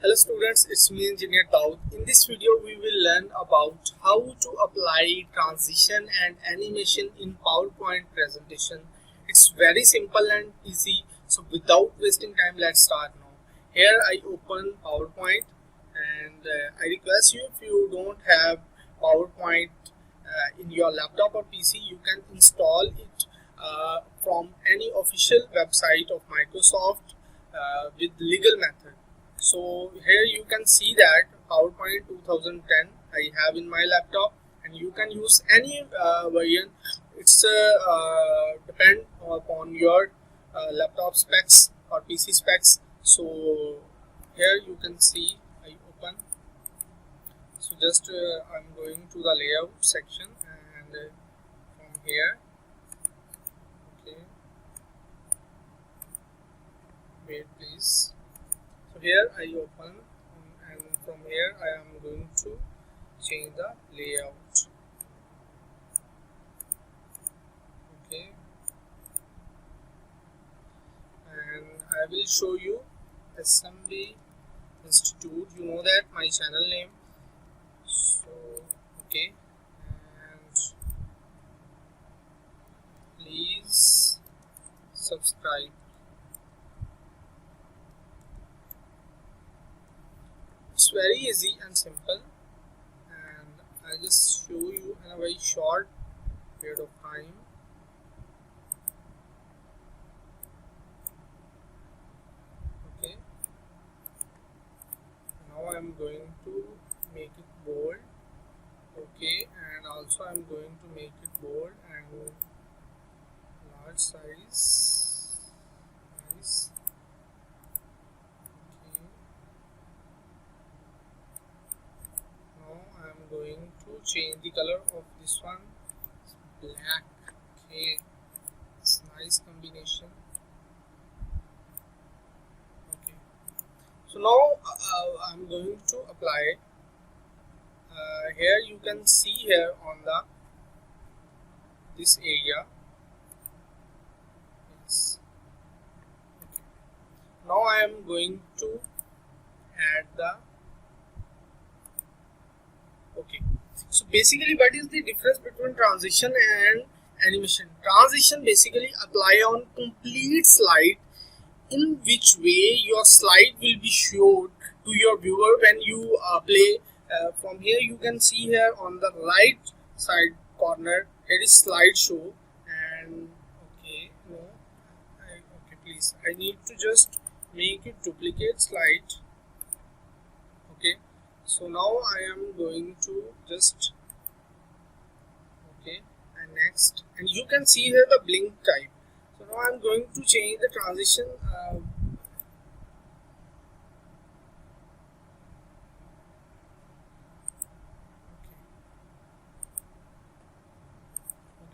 Hello students, it's me Engineer Dawood. In this video we will learn about how to apply transition and animation in PowerPoint presentation. It's very simple and easy. So without wasting time, let's start now. Here I open PowerPoint and I request you, if you don't have PowerPoint in your laptop or PC, you can install it from any official website of Microsoft with legal method. So here you can see that PowerPoint 2010 I have in my laptop, and you can use any version. It's depend upon your laptop specs or PC specs. So here you can see I open. So just I'm going to the layout section, and from here, okay, wait please. So here I open, and from here I am going to change the layout. Okay, and I will show you Assembly Institute. You know that my channel name. So okay, and please subscribe. It's very easy and simple, and I just show you in a very short period of time. Okay, now I'm going to make it bold. Okay, and also I'm going to make it bold and large size. Nice. I'm going to change the color of this one. It's black. Okay, it's nice combination. Okay, so now I'm going to apply. Here you can see here on the this area. Yes. Okay. Now I am going to add the. Okay, so basically what is the difference between transition and animation? Transition basically apply on complete slide, in which way your slide will be showed to your viewer when you play. From here you can see here on the right side corner there is slideshow, and okay, no, okay please, I need to just make it duplicate slide. Okay, so now I am going to just, okay, and next, and you can see here the blink type. So now I'm going to change the transition.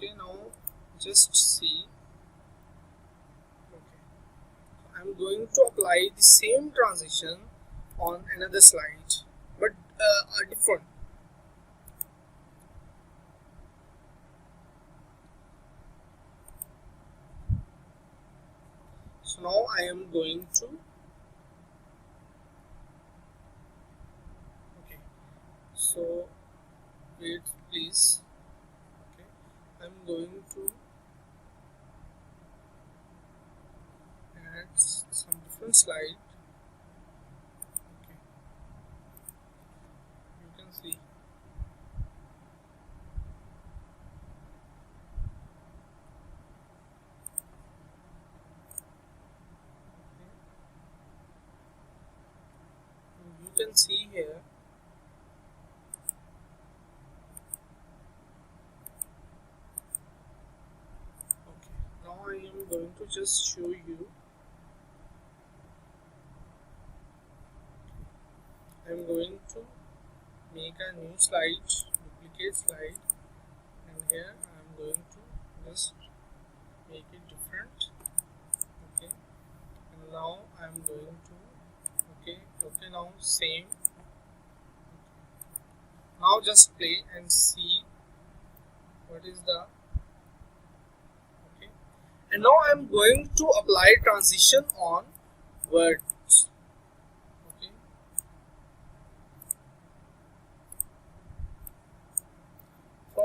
Okay, now just see. Okay, I'm going to apply the same transition on another slide, but different. So now I am going to, okay, so wait please. Okay, I'm going to add some different slide. Okay, you can see. You can see here. Okay, now I am going to just show you. I am going to make a new slide, duplicate slide, and here I am going to just make it different. Okay, and now I am going to, okay, now same. Now just play and see what is the, okay, and now I am going to apply transition on words. Okay,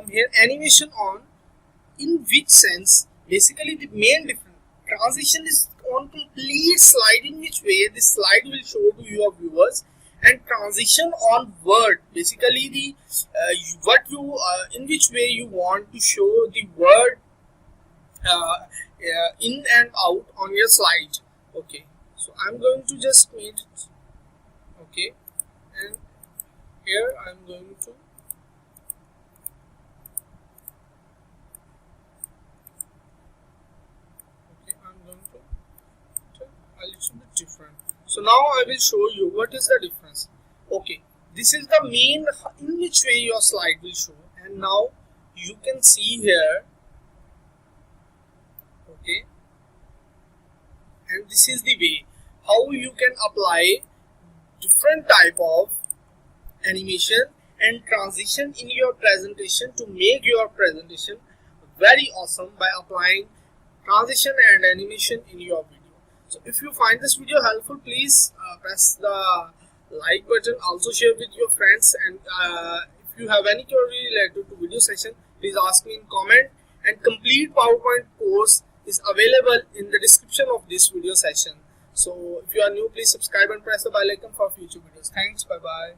from here animation on. In which sense? Basically the main difference. Transition is on complete slide, in which way this slide will show to your viewers, and transition on word, basically the in which way you want to show the word in and out on your slide. Okay, so I'm going to just make it. Okay, and here I'm going to a little bit different. So now I will show you what is the difference. Okay, this is the main in which way your slide will show, and now you can see here. Okay, and this is the way how you can apply different type of animation and transition in your presentation to make your presentation very awesome by applying transition and animation in your video. So if you find this video helpful, please press the like button, also share with your friends, and if you have any query related to video session, please ask me in comment, and complete PowerPoint course is available in the description of this video session. So if you are new, please subscribe and press the bell icon for future videos. Thanks, bye bye.